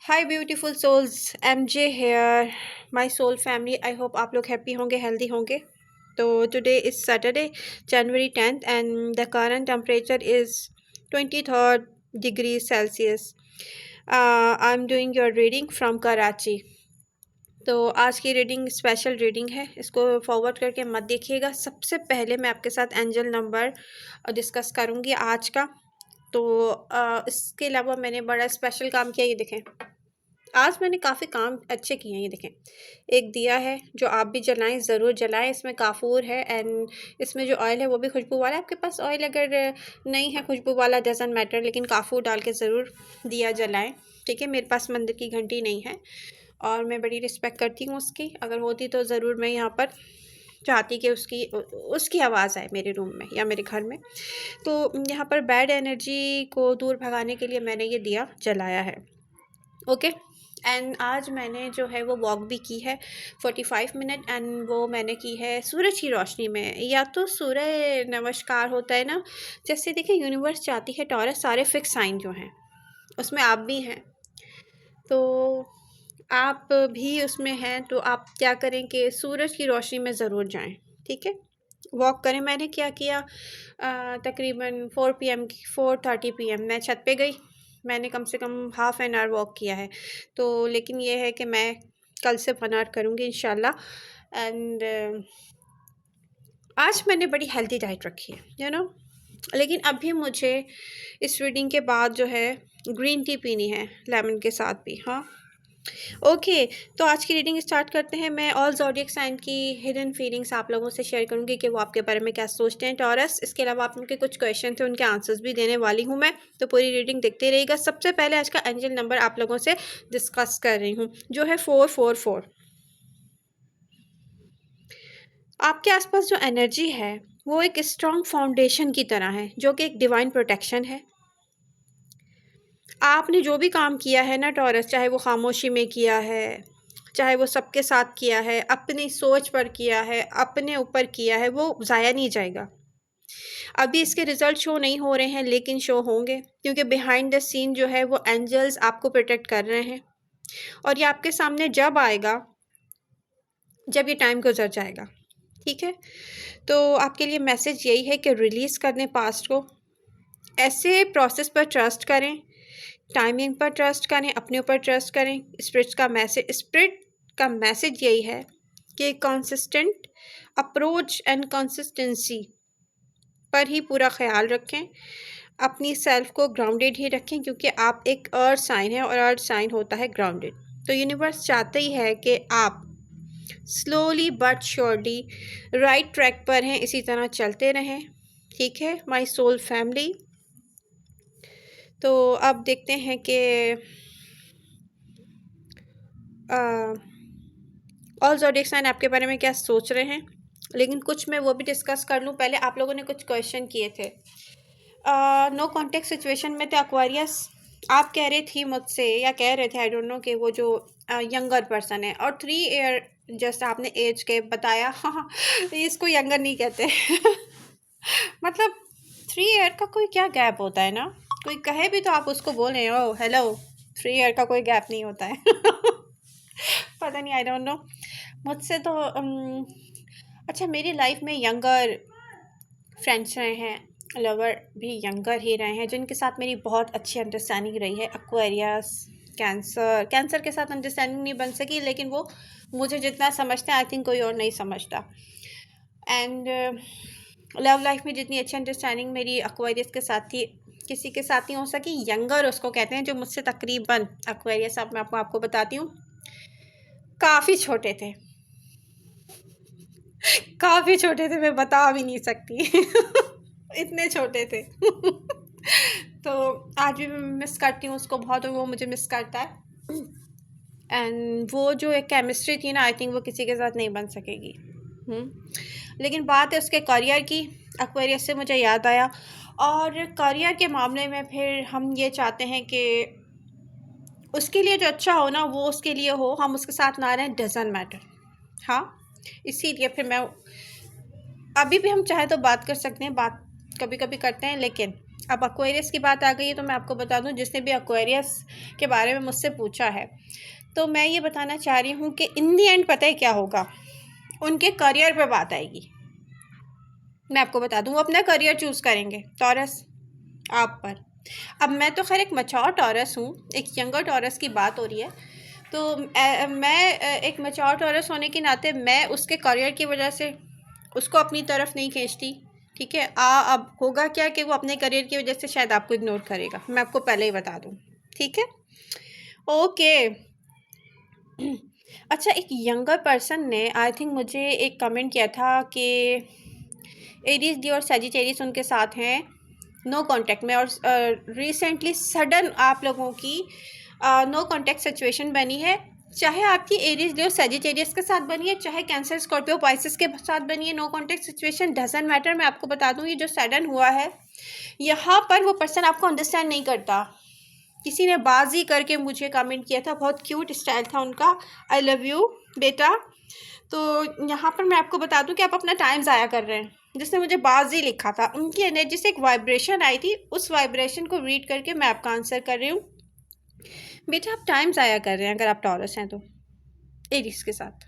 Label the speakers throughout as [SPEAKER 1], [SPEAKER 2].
[SPEAKER 1] Hi beautiful souls, MJ here, my soul family. I hope आप लोग happy होंगे, healthy होंगे। तो today is Saturday, January 10th and the current temperature is 23 degree Celsius. I am doing your reading from Karachi. तो आज की reading special reading है, इसको फॉरवर्ड करके मत देखिएगा। सबसे पहले मैं आपके साथ एंजल नंबर डिस्कस करूँगी आज का। तो इसके अलावा मैंने बड़ा स्पेशल काम किया, ये देखें। आज मैंने काफ़ी काम अच्छे किए हैं, ये देखें। एक दिया है जो आप भी जलाएं, ज़रूर जलाएं। इसमें काफूर है एंड इसमें जो ऑयल है वो भी खुशबू वाला है। आपके पास ऑयल अगर नहीं है खुशबू वाला, डजंट मैटर, लेकिन काफूर डाल के ज़रूर दिया जलाएं। ठीक है, मेरे पास मंदिर की घंटी नहीं है और मैं बड़ी रिस्पेक्ट करती हूँ उसकी। अगर होती तो ज़रूर मैं यहाँ पर चाहती कि उसकी उसकी आवाज़ आए मेरे रूम में या मेरे घर में। तो यहाँ पर बैड एनर्जी को दूर भगाने के लिए मैंने ये दिया जलाया है। ओके। एंड आज मैंने जो है वो वॉक भी की है 45 मिनट, एंड वो मैंने की है सूरज की रोशनी में। या तो सूर्य नमस्कार होता है ना, जैसे देखिए यूनिवर्स चाहती है टॉरस सारे फिक्स साइन जो हैं उसमें आप भी हैं, तो आप भी उसमें हैं। तो आप क्या करें कि सूरज की रोशनी में ज़रूर जाएं। ठीक है, वॉक करें। मैंने क्या किया, तकरीबन 4:30 PM मैं छत पे गई। मैंने कम से कम हाफ़ एन आवर वॉक किया है। तो लेकिन ये है कि मैं कल से 1 आवर करूँगी इंशाल्लाह। एंड आज मैंने बड़ी हेल्दी डाइट रखी है, लेकिन अभी मुझे इस रीडिंग के बाद जो है ग्रीन टी पीनी है लेमन के साथ भी। हाँ, ओके। तो आज की रीडिंग स्टार्ट करते हैं। मैं ऑल ज़ोडिएक साइन की हिडन फीलिंग्स आप लोगों से शेयर करूंगी कि वो आपके बारे में क्या सोचते हैं टॉरस। इसके अलावा आप उनके कुछ क्वेश्चन थे, उनके आंसर्स भी देने वाली हूं मैं। तो पूरी रीडिंग देखते रहिएगा। सबसे पहले आज का एंजल नंबर आप लोगों से डिस्कस कर रही हूँ, जो है 444। आपके आसपास जो एनर्जी है वो एक स्ट्रॉन्ग फाउंडेशन की तरह है, जो कि एक डिवाइन प्रोटेक्शन है। आपने जो भी काम किया है ना टॉरस, चाहे वो खामोशी में किया है, चाहे वो सबके साथ किया है, अपनी सोच पर किया है, अपने ऊपर किया है, वो ज़ाया नहीं जाएगा। अभी इसके रिजल्ट शो नहीं हो रहे हैं, लेकिन शो होंगे, क्योंकि बिहाइंड द सीन जो है वो एंजल्स आपको प्रोटेक्ट कर रहे हैं। और ये आपके सामने जब आएगा जब ये टाइम गुजर जाएगा। ठीक है, तो आपके लिए मैसेज यही है कि रिलीज़ कर दें पास्ट को। ऐसे प्रोसेस पर ट्रस्ट करें, टाइमिंग पर ट्रस्ट करें, अपने ऊपर ट्रस्ट करें। स्पिरिट का मैसेज यही है कि कंसिस्टेंट अप्रोच एंड कंसिस्टेंसी पर ही पूरा ख्याल रखें। अपनी सेल्फ को ग्राउंडेड ही रखें, क्योंकि आप एक अर्थ साइन है और अर्थ साइन होता है ग्राउंडेड। तो यूनिवर्स चाहता ही है कि आप slowly but surely right track पर हैं, इसी तरह चलते रहें। ठीक है माय सोल फैमिली। तो अब देखते हैं कि ऑल ज़ोडिएक साइन आपके बारे में क्या सोच रहे हैं, लेकिन कुछ मैं वो भी डिस्कस कर लूँ पहले। आप लोगों ने कुछ क्वेश्चन किए थे, नो कॉन्टेक्ट सिचुएशन में थे एक्वारियस। आप कह रही थी मुझसे, या कह रहे थे, आई डोंट नो, कि वो जो यंगर पर्सन है। और 3 ईयर जस्ट आपने एज के बताया। हाँ, इसको यंगर नहीं कहते। मतलब 3 ईयर का कोई क्या गैप होता है ना, कोई कहे भी तो आप उसको बोलें ओ हेलो। 3 ईयर का कोई गैप नहीं होता है। पता नहीं, आई डोंट नो। मुझसे तो अच्छा, मेरी लाइफ में यंगर फ्रेंड्स रहे हैं, लवर भी यंगर ही रहे हैं, जिनके साथ मेरी बहुत अच्छी अंडरस्टैंडिंग रही है। एक्वेरियस, कैंसर के साथ अंडरस्टैंडिंग नहीं बन सकी, लेकिन वो मुझे जितना समझता है आई थिंक कोई और नहीं समझता। एंड लव लाइफ में जितनी अच्छी अंडरस्टैंडिंग मेरी एक्वेरियस के साथ थी, किसी के साथ नहीं हो सकी। यंगर उसको कहते हैं, जो मुझसे तकरीबन, एक्वेरियस अब मैं आपको बताती हूँ, काफ़ी छोटे थे। काफ़ी छोटे थे, मैं बता भी नहीं सकती। इतने छोटे थे। तो आज भी मैं मिस करती हूँ उसको बहुत, और वो मुझे मिस करता है। एंड वो जो एक केमिस्ट्री थी ना, आई थिंक वो किसी के साथ नहीं बन सकेगी। लेकिन बात है उसके करियर की। एक्वेरियस से मुझे याद आया, और करियर के मामले में फिर हम ये चाहते हैं कि उसके लिए जो अच्छा हो ना वो उसके लिए हो, हम उसके साथ ना रहें, डजंट मैटर। हाँ, इसीलिए फिर मैं, अभी भी हम चाहे तो बात कर सकते हैं, बात कभी कभी करते हैं, लेकिन अब एक्वेरियस की बात आ गई है तो मैं आपको बता दूं, जिसने भी एक्वेरियस के बारे में मुझसे पूछा है तो मैं ये बताना चाह रही हूँ कि इन दी एंड पता है क्या होगा, उनके करियर पे बात आएगी। मैं आपको बता दूं वो अपना करियर चूज़ करेंगे टॉरस आप पर। अब मैं तो खैर एक मैच्योर टॉरस हूँ, एक यंगर टॉरस की बात हो रही है, तो मैं एक मैच्योर टॉरस होने के नाते मैं उसके करियर की वजह से उसको अपनी तरफ नहीं खींचती। ठीक है, अब होगा क्या कि वो अपने करियर की वजह से शायद आपको इग्नोर करेगा, मैं आपको पहले ही बता दूँ। ठीक है, ओके। अच्छा, एक यंगर पर्सन ने आई थिंक मुझे एक कमेंट किया था कि एरीज डी और सजिटेरियस उनके साथ हैं नो कांटेक्ट में, और रिसेंटली सडन आप लोगों की नो कांटेक्ट सिचुएशन बनी है। चाहे आपकी एरीज डी और सजिटेरियस के साथ बनी है, चाहे कैंसर स्कॉर्पियो पाइसेस के साथ बनी है, no contact situation doesn't matter. मैं आपको बता दूं ये जो सडन हुआ है यहाँ पर वो पर्सन आपको अंडरस्टैंड नहीं करता। किसी ने बाजी करके मुझे कमेंट किया था, बहुत क्यूट स्टाइल था उनका, आई लव यू बेटा। तो यहाँ पर मैं आपको बता दूं कि आप अपना टाइम ज़ाया कर रहे हैं। जिसने मुझे बाजी लिखा था उनकी एनर्जी से एक वाइब्रेशन आई थी, उस वाइब्रेशन को रीड करके मैं आपका आंसर कर रही हूँ। बेटा आप टाइम ज़ाया कर रहे हैं अगर आप टॉरस हैं तो एरिस के साथ।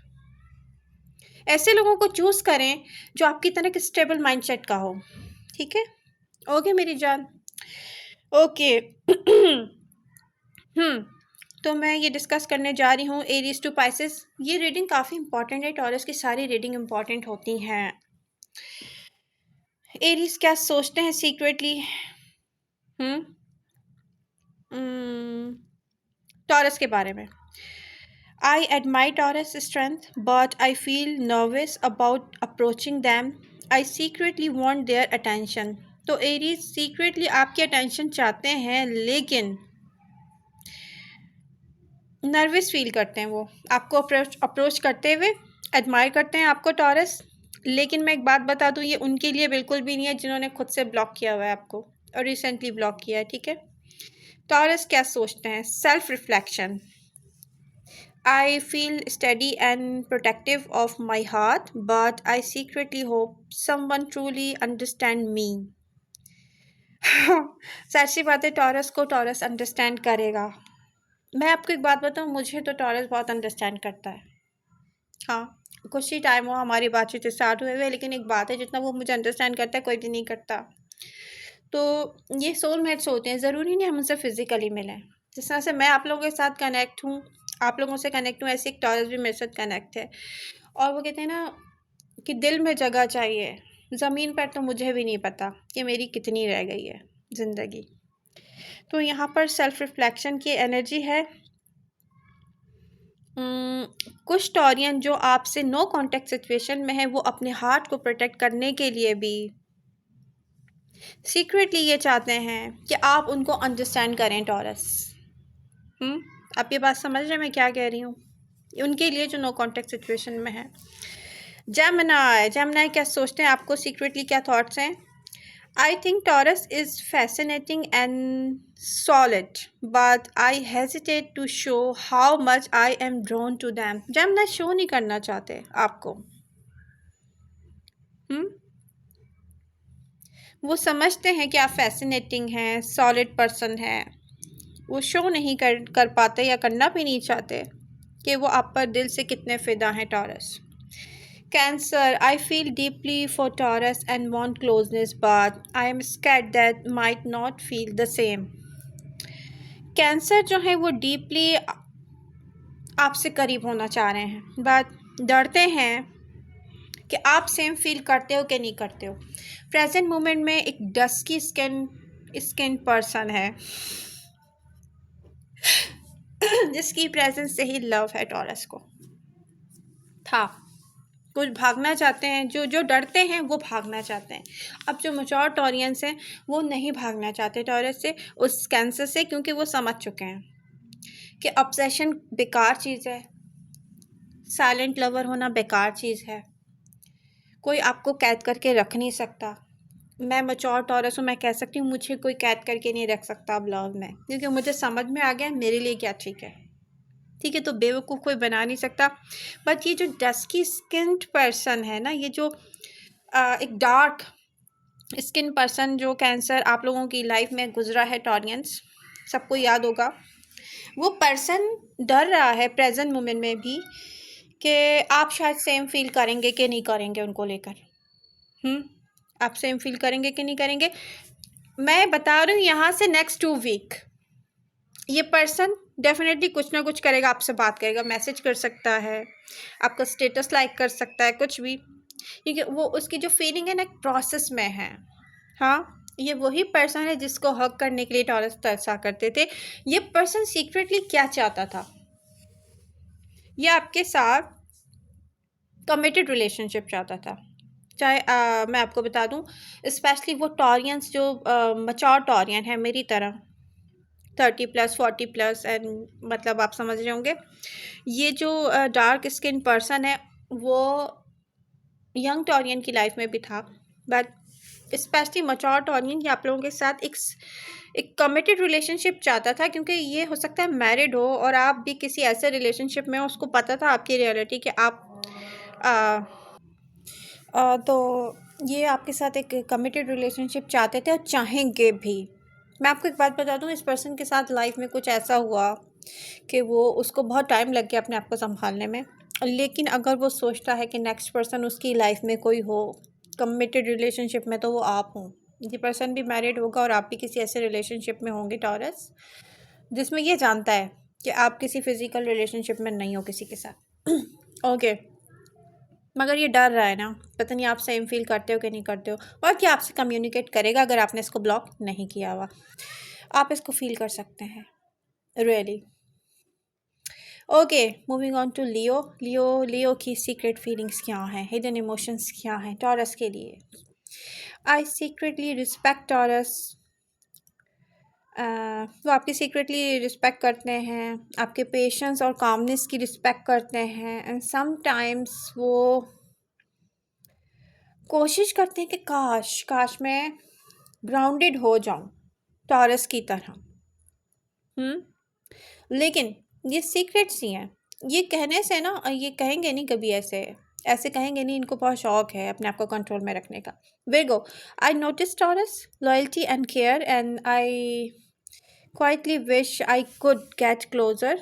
[SPEAKER 1] ऐसे लोगों को चूज़ करें जो आपकी तरह के स्टेबल माइंडसेट का हो। ठीक है, ओके मेरी जान, ओके। तो मैं ये डिस्कस करने जा रही हूँ एरीज टू पाइसेस। ये रीडिंग काफ़ी इंपॉर्टेंट है, टॉरस की सारी रीडिंग इंपॉर्टेंट होती हैं। एरीज क्या सोचते हैं सीक्रेटली टॉरस के बारे में। आई admire taurus strength but I feel nervous about approaching them. I secretly want their attention. तो एरीज सीक्रेटली आपकी अटेंशन चाहते हैं, लेकिन नर्वस फील करते हैं वो आपको अप्रोच करते हुए। एडमायर करते हैं आपको टॉरस, लेकिन मैं एक बात बता दूं ये उनके लिए बिल्कुल भी नहीं है जिन्होंने खुद से ब्लॉक किया हुआ है आपको और रिसेंटली ब्लॉक किया है। ठीक है, टॉरस क्या सोचते हैं, self reflection. I feel study and protective of my heart but I secretly hope someone truly understand me. सच्ची बात है, टॉरस को टॉरस अंडरस्टैंड करेगा। मैं आपको एक बात बताऊं, मुझे तो टॉरस बहुत अंडरस्टैंड करता है। हाँ, कुछ ही टाइम हुआ हमारी बातचीत स्टार्ट हुए हुए, लेकिन एक बात है जितना वो मुझे अंडरस्टैंड करता है कोई भी नहीं करता। तो ये सोलमेट्स होते हैं, ज़रूरी नहीं हम उनसे फिज़िकली मिलें। जिस तरह से मैं आप लोगों के साथ कनेक्ट हूँ, आप लोगों से कनेक्ट हूँ, ऐसे एक टॉरस भी मेरे साथ कनेक्ट है। और वो कहते हैं ना कि दिल में जगह चाहिए, ज़मीन पर तो मुझे भी नहीं पता कि मेरी कितनी रह गई है ज़िंदगी। तो यहाँ पर सेल्फ रिफ्लेक्शन की एनर्जी है। कुछ टॉरियन जो आपसे नो कांटेक्ट सिचुएशन में है वो अपने हार्ट को प्रोटेक्ट करने के लिए भी सीक्रेटली ये चाहते हैं कि आप उनको अंडरस्टैंड करें टॉरस। आप ये बात समझ रहे हैं मैं क्या कह रही हूँ, उनके लिए जो नो कांटेक्ट सिचुएशन में है। जेमिनी क्या सोचते हैं, आपको सीक्रेटली क्या थॉट्स हैं। I think Taurus is fascinating and solid, but I hesitate to show how much I am drawn to them. Gemini show नहीं करना चाहते आपको। वो समझते हैं कि आप फैसिनेटिंग हैं, सॉलिड पर्सन हैं। वो शो नहीं कर पाते या करना भी नहीं चाहते कि वो आप पर दिल से कितने फ़िदा हैं taurus. Cancer, I feel deeply for Taurus and want closeness, but I am scared that might not feel the same. Cancer जो है वो डीपली आपसे करीब होना चाह रहे हैं, बट डरते हैं कि आप सेम फील करते हो कि नहीं करते हो। प्रेजेंट मोमेंट में एक डस्की स्किन पर्सन है जिसकी प्रेजेंस से ही लव है टॉरस को था। कुछ भागना चाहते हैं, जो जो डरते हैं वो भागना चाहते हैं। अब जो मैच्योर टॉरियंस हैं वो नहीं भागना चाहते टॉरस से, उस कैंसर से, क्योंकि वो समझ चुके हैं कि ऑब्सेशन बेकार चीज़ है, साइलेंट लवर होना बेकार चीज़ है, कोई आपको कैद करके रख नहीं सकता। मैं मैच्योर टॉरस हूँ, मैं कह सकती हूँ मुझे कोई कैद करके नहीं रख सकता अब लव में, क्योंकि मुझे समझ में आ गया मेरे लिए क्या ठीक है। ठीक है, तो बेवकूफ़ कोई बना नहीं सकता। बट ये जो डस्की स्किन्ड पर्सन है ना, ये जो एक डार्क स्किन पर्सन जो कैंसर आप लोगों की लाइफ में गुजरा है, टॉरियंस, सबको याद होगा। वो पर्सन डर रहा है प्रेजेंट मोमेंट में भी कि आप शायद सेम फील करेंगे कि नहीं करेंगे उनको लेकर। आप सेम फील करेंगे कि नहीं करेंगे। मैं बता रही हूँ यहाँ से नेक्स्ट 2 वीक ये पर्सन डेफिनेटली कुछ ना कुछ करेगा, आपसे बात करेगा, मैसेज कर सकता है, आपका स्टेटस लाइक कर सकता है, कुछ भी, क्योंकि वो उसकी जो फीलिंग है ना प्रोसेस में है। हाँ, ये वही पर्सन है जिसको हक करने के लिए टॉरस तरसा करते थे। ये पर्सन सीक्रेटली क्या चाहता था, ये आपके साथ कमिटेड रिलेशनशिप चाहता था। चाहे मैं आपको बता दूं, स्पेशली वो टॉरियंस जो मच्योर टॉरियन है मेरी तरह, 30+ 40+ एंड मतलब आप समझ रहे होंगे। ये जो डार्क स्किन पर्सन है वो यंग टॉरियन की लाइफ में भी था, बट स्पेशली मच्योर टॉरियन ये आप लोगों के साथ एक कमिटेड रिलेशनशिप चाहता था, क्योंकि ये हो सकता है मैरिड हो और आप भी किसी ऐसे रिलेशनशिप में हो, उसको पता था आपकी रियलिटी कि आप तो ये आपके साथ एक कमिटेड रिलेशनशिप चाहते थे और चाहेंगे भी। मैं आपको एक बात बता दूं, इस पर्सन के साथ लाइफ में कुछ ऐसा हुआ कि वो उसको बहुत टाइम लग गया अपने आप को संभालने में, लेकिन अगर वो सोचता है कि नेक्स्ट पर्सन उसकी लाइफ में कोई हो कमिटेड रिलेशनशिप में, तो वो आप हो। ये पर्सन भी मैरिड होगा और आप भी किसी ऐसे रिलेशनशिप में होंगे टॉरस, जिसमें ये जानता है कि आप किसी फिजिकल रिलेशनशिप में नहीं हो किसी के साथ। ओके मगर ये डर रहा है ना, पता नहीं आप सेम फील करते हो कि नहीं करते हो, और क्या आपसे कम्युनिकेट करेगा अगर आपने इसको ब्लॉक नहीं किया हुआ। आप इसको फील कर सकते हैं really. Okay, moving on to Leo. Leo की सीक्रेट फीलिंग्स क्या हैं, हिडन इमोशंस क्या हैं टॉरस के लिए। आई सीक्रेटली रिस्पेक्ट टॉरस। वो आपकी सीक्रेटली रिस्पेक्ट करते हैं, आपके पेशेंस और कामनेस की रिस्पेक्ट करते हैं, एंड समटाइम्स वो कोशिश करते हैं कि काश मैं ग्राउंडेड हो जाऊं टॉरस की तरह। लेकिन ये सीक्रेट्स ही हैं, ये कहने से ना, ये कहेंगे नहीं कभी, ऐसे ऐसे कहेंगे नहीं, इनको बहुत शौक है अपने आप को कंट्रोल में रखने का। Virgo, I notice Taurus loyalty and care and I quietly wish I could get closer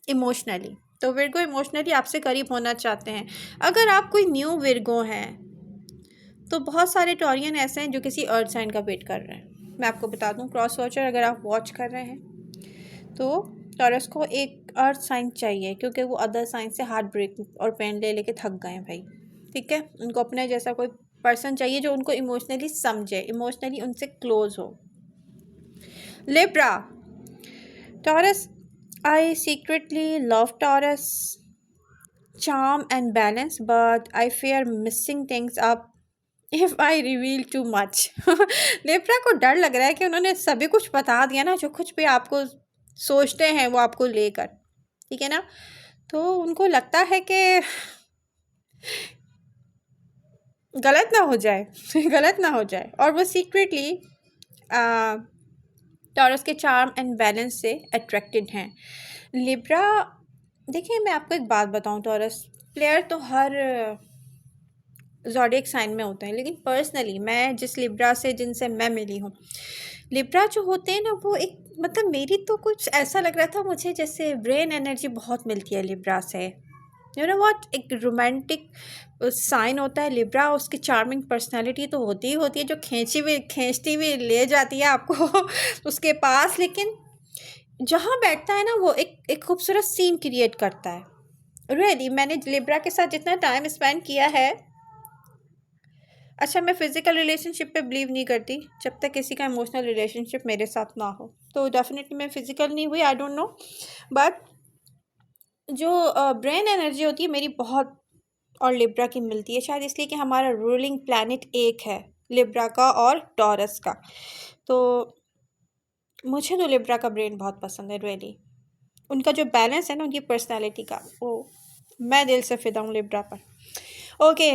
[SPEAKER 1] emotionally. तो विर्गो इमोशनली आपसे करीब होना चाहते हैं। अगर आप कोई न्यू विर्गो हैं तो बहुत सारे टॉरियन ऐसे हैं जो किसी अर्थ साइन का वेट कर रहे हैं। मैं आपको बता दूं, क्रॉस वॉचर अगर आप वॉच कर रहे हैं तो टॉरस को एक अर्थ साइन चाहिए, क्योंकि वो अदर साइन से हार्ट ब्रेक और पेन ले लेके थक गए हैं भाई। ठीक है, उनको अपने जैसा कोई पर्सन चाहिए जो उनको इमोशनली समझे, इमोशनली उनसे क्लोज हो। Libra, taurus, I secretly love taurus charm and balance, but I fear messing things up if I reveal too much. Libra को डर लग रहा है कि उन्होंने सभी कुछ बता दिया ना, जो कुछ भी आपको सोचते हैं वो आपको लेकर, ठीक है ना, तो उनको लगता है कि गलत ना हो जाए गलत ना हो जाए, और वो सीक्रेटली टॉरस के चार्म एंड बैलेंस से अट्रैक्टेड हैं। लिब्रा, देखिए मैं आपको एक बात बताऊं, टॉरस प्लेयर तो हर ज़ोडिएक साइन में होते हैं, लेकिन पर्सनली मैं जिस लिब्रा से जिनसे मैं मिली हूँ, लिब्रा जो होते हैं ना वो एक मतलब मेरी तो कुछ ऐसा लग रहा था मुझे जैसे ब्रेन एनर्जी बहुत मिलती है लिब्रा से। यू नो व्हाट, एक रोमांटिक साइन होता है लिब्रा, उसकी चार्मिंग पर्सनालिटी तो होती ही होती है जो खींचती हुई ले जाती है आपको उसके पास, लेकिन जहाँ बैठता है ना वो एक खूबसूरत सीन क्रिएट करता है। रियली मैंने लिब्रा के साथ जितना टाइम स्पेंड किया है, अच्छा मैं फ़िज़िकल रिलेशनशिप पे बिलीव नहीं करती जब तक किसी का इमोशनल रिलेशनशिप मेरे साथ ना हो, तो डेफिनेटली मैं फ़िज़िकल नहीं हुई, आई डोंट नो, बट जो ब्रेन एनर्जी होती है मेरी बहुत और लिब्रा की मिलती है, शायद इसलिए कि हमारा रूलिंग प्लैनेट एक है, लिब्रा का और टॉरस का। तो मुझे तो लिब्रा का ब्रेन बहुत पसंद है रियली, उनका जो बैलेंस है ना उनकी पर्सनालिटी का, वो मैं दिल से फिदा हूँ लिब्रा पर। ओके,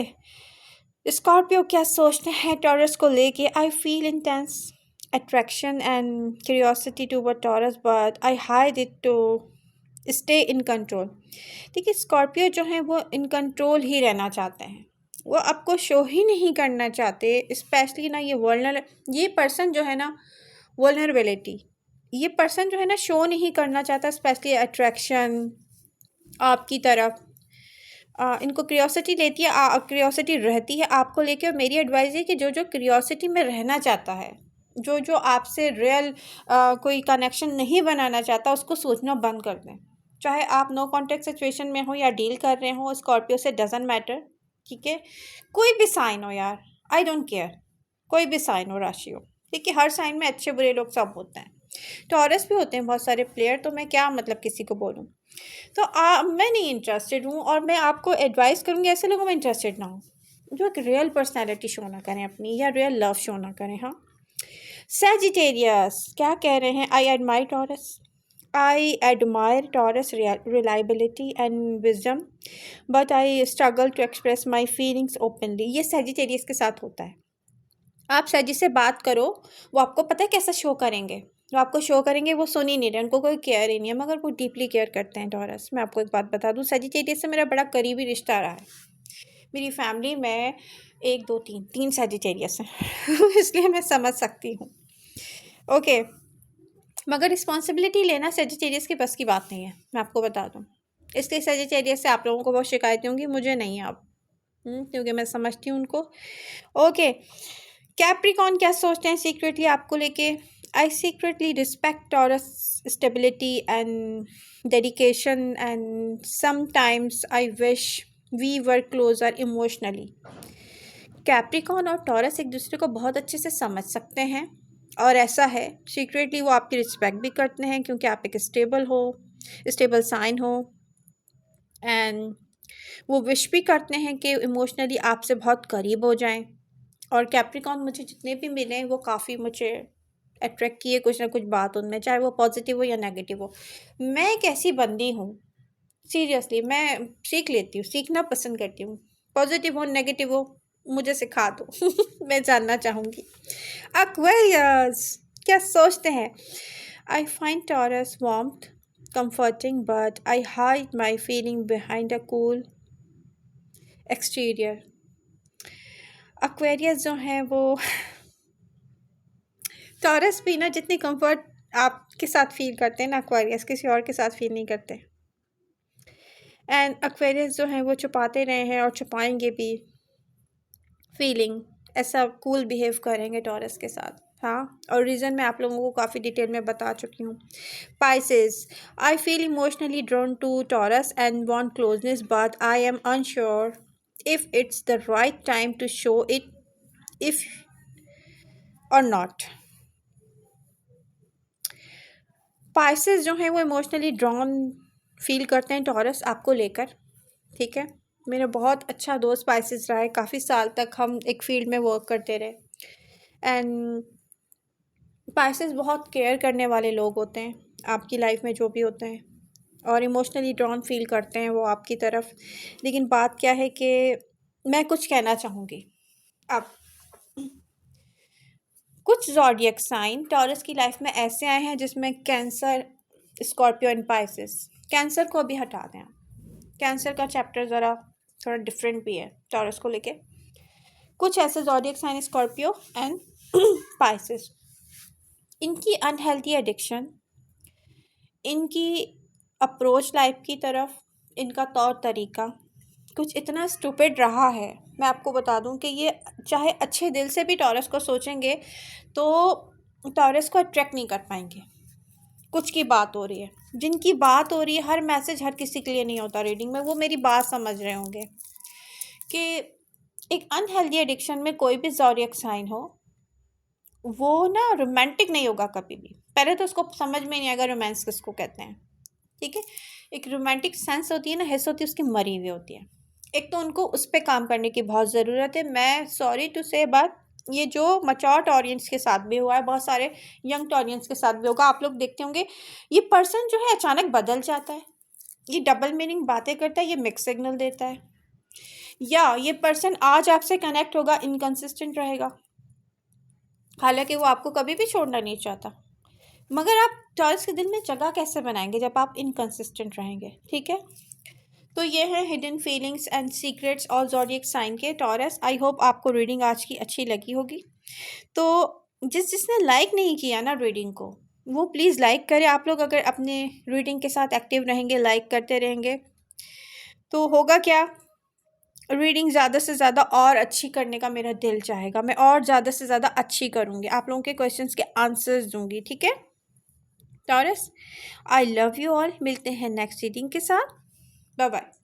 [SPEAKER 1] स्कॉर्पियो क्या सोचते हैं टॉरस को लेके। I feel intense attraction and curiosity toward Taurus, but I hide it to stay in control. देखिए स्कॉर्पियो जो हैं वो इन कंट्रोल ही रहना चाहते हैं, वो आपको शो ही नहीं करना चाहते, स्पेशली ना ये पर्सन जो है ना, वल्नरेबिलिटी, ये पर्सन जो है ना शो नहीं करना चाहता, स्पेशली अट्रैक्शन आपकी तरफ। इनको क्रियोसिटी लेती है, क्रियोसिटी रहती है आपको लेके। और मेरी एडवाइस है कि जो जो क्रियोसिटी में रहना चाहता है, जो जो आपसे रियल कोई कनेक्शन नहीं बनाना चाहता, उसको सोचना बंद कर दें। चाहे आप नो कॉन्टेक्ट सिचुएशन में हो या डील कर रहे हो, स्कॉर्पियो से डजेंट मैटर, ठीक है। कोई भी साइन हो यार, आई डोंट केयर, कोई भी साइन हो, राशि हो, ठीक है। हर साइन में अच्छे बुरे लोग सब होते हैं, टॉरस भी होते हैं बहुत सारे प्लेयर, तो मैं क्या मतलब किसी को बोलूँ। तो मैं नहीं इंटरेस्टेड हूँ, और मैं आपको एडवाइस करूँगी ऐसे लोगों में इंटरेस्टेड ना हो जो एक रियल पर्सनैलिटी शो ना करें अपनी, या रियल लव शो ना करें। हाँ, सेजिटेरियस क्या कह रहे हैं? I admire Taurus reliability and wisdom, but I struggle to express my feelings openly. ये सेजिटेरियस के साथ होता है। आप सजी से बात करो, वो आपको पता है कैसा शो करेंगे, वो आपको शो करेंगे, वो सुन ही नहीं रहे, उनको कोई केयर ही नहीं है, मगर वो डीपली केयर करते हैं टॉरस। मैं आपको एक बात बता दूँ, सेजिटेरियस से मेरा बड़ा करीबी रिश्ता रहा है। मेरी फैमिली में 1 2 3 सेजिटेरियस हैं इसलिए मैं समझ सकती हूँ। ओके, मगर रिस्पॉन्सिबिलिटी लेना सेजिटेरियस के बस की बात नहीं है, मैं आपको बता दूँ। इसलिए सेजिटेरियस से आप लोगों को बहुत शिकायतें होंगी, मुझे नहीं आप, क्योंकि मैं समझती हूँ उनको। ओके, कैप्रिकॉन क्या सोचते हैं सीक्रेटली आपको लेके? I secretly respect Taurus stability and dedication, and sometimes I wish we were closer emotionally. Capricorn और टॉरस एक दूसरे को बहुत अच्छे से समझ सकते हैं, और ऐसा है सीक्रेटली वो आपकी रिस्पेक्ट भी करते हैं, क्योंकि आप एक स्टेबल साइन हो, एंड वो विश भी करते हैं कि इमोशनली आपसे बहुत करीब हो जाएं। और कैप्रिकॉन मुझे जितने भी मिले हैं वो काफ़ी मुझे अट्रैक्ट किए, कुछ ना कुछ बात उनमें, चाहे वो पॉजिटिव हो या नेगेटिव हो। मैं एक ऐसी बंदी हूँ, सीरियसली मैं सीख लेती हूँ, सीखना पसंद करती हूँ। पॉजिटिव हो नेगेटिव हो, मुझे सिखा दो मैं जानना चाहूँगी। एक्वेरियस क्या सोचते हैं? I find taurus warmth comforting, but I hide my feeling behind a cool exterior. Aquarius जो हैं वो टॉरस भी ना जितनी कंफर्ट आपके साथ फील करते हैं ना, एक्वेरियस किसी और के साथ फील नहीं करते। एंड एक्वेरियस जो हैं वो छुपाते रहे हैं और छुपाएंगे भी फीलिंग, ऐसा कूल बिहेव करेंगे टॉरस के साथ। हाँ, और रीज़न मैं आप लोगों को काफ़ी डिटेल में बता चुकी हूँ। Pisces, I feel emotionally drawn to Taurus and want closeness, but I am unsure if it's the right time to show it if or not. Pisces जो हैं वो इमोशनली ड्रॉन फील करते हैं टॉरस आपको लेकर, ठीक है। मेरा बहुत अच्छा दोस्त पाइसेस रहा है, काफ़ी साल तक हम एक फील्ड में वर्क करते रहे। एंड पाइसेस बहुत केयर करने वाले लोग होते हैं आपकी लाइफ में, जो भी होते हैं, और इमोशनली ड्रॉन फील करते हैं वो आपकी तरफ। लेकिन बात क्या है कि मैं कुछ कहना चाहूँगी। अब कुछ ज़ोडिएक साइन टॉरस की लाइफ में ऐसे आए हैं जिसमें cancer, Scorpio and Pisces. Cancer को अभी हटा दें, कैंसर का चैप्टर ज़रा थोड़ा डिफरेंट भी है टॉरस को लेके। कुछ ऐसे zodiac sign Scorpio and Pisces, इनकी अनहेल्दी एडिक्शन, इनकी अप्रोच लाइफ की तरफ, इनका तौर तरीका कुछ इतना स्टूपिड रहा है। मैं आपको बता दूं कि ये चाहे अच्छे दिल से भी टॉरस को सोचेंगे तो टॉरस को अट्रैक्ट नहीं कर पाएंगे। कुछ की बात हो रही है, जिनकी बात हो रही है, हर मैसेज हर किसी के लिए नहीं होता रीडिंग में, वो मेरी बात समझ रहे होंगे कि एक अनहेल्दी एडिक्शन में कोई भी ज़ोडिएक साइन हो वो ना रोमांटिक नहीं होगा कभी भी। पहले तो उसको समझ में नहीं आएगा रोमांस किसको कहते हैं, ठीक है। एक रोमांटिक सेंस होती है ना, हिस्स होती है, उसकी मरी हुई होती है। एक तो उनको उस पर काम करने की बहुत ज़रूरत है। मैं सॉरी टू से बात, ये जो मचॉर्ड ऑडियंस के साथ भी हुआ है, बहुत सारे यंग ऑडियंस के साथ भी होगा, आप लोग देखते होंगे, ये पर्सन जो है अचानक बदल जाता है, ये डबल मीनिंग बातें करता है, ये मिक्स सिग्नल देता है, या ये पर्सन आज आपसे कनेक्ट होगा, इनकंसिस्टेंट रहेगा, हालांकि वो आपको कभी भी छोड़ना नहीं चाहता। मगर आप टॉरस के दिल में जगह कैसे बनाएंगे जब आप इनकंसिस्टेंट रहेंगे, ठीक है। तो ये है hidden feelings and secrets all zodiac sign के टॉरस। आई होप आपको रीडिंग आज की अच्छी लगी होगी। तो जिसने लाइक नहीं किया ना रीडिंग को, वो प्लीज़ लाइक करें। आप लोग अगर अपने रीडिंग के साथ एक्टिव रहेंगे, लाइक करते रहेंगे, तो होगा क्या, रीडिंग ज़्यादा से ज़्यादा और अच्छी करने का मेरा दिल चाहेगा। मैं और ज़्यादा से ज़्यादा अच्छी करूँगी, आप लोगों के क्वेश्चंस के आंसर्स दूंगी। ठीक है Taurus, I love you all. मिलते हैं नेक्स्ट रीडिंग के साथ। Bye bye.